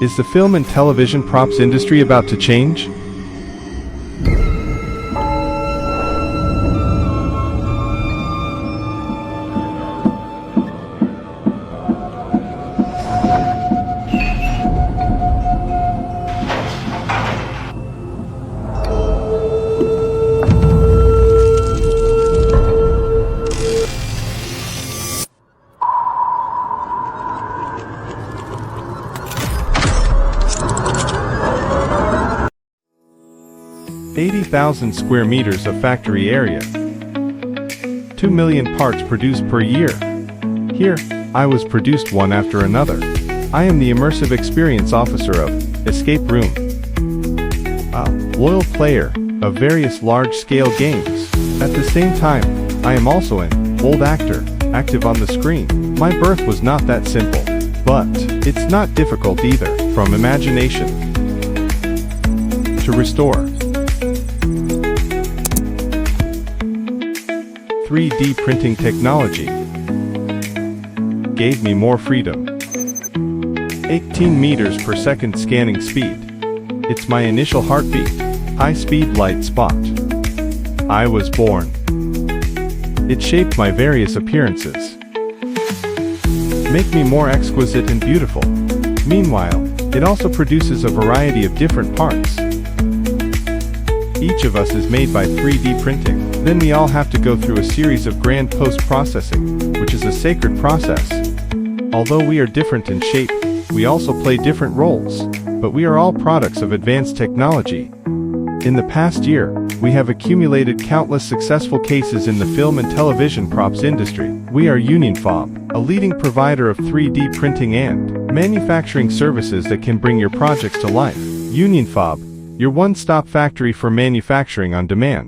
Is the film and television props industry about to change? $80,000 square meters of factory area. 2 million parts produced per year. Here, I was produced one after another. I am the immersive experience officer of Escape Room. A loyal player of various large-scale games. At the same time, I am also an old actor, active on the screen. My birth was not that simple, but it's not difficult either. From imagination to restore. 3D printing technology gave me more freedom. 18 meters per second scanning speed. It's my initial heartbeat. High-speed light spot. I was born. It shaped my various appearances. Make me more exquisite and beautiful. Meanwhile, it also produces a variety of different parts. Each of us is made by 3D printing. Then we all have to go through a series of grand post-processing, which is a sacred process. Although we are different in shape, we also play different roles, but we are all products of advanced technology. In the past year, we have accumulated countless successful cases in the film and television props industry. We are Unionfab, a leading provider of 3D printing and manufacturing services that can bring your projects to life. Unionfab, your one-stop factory for manufacturing on demand.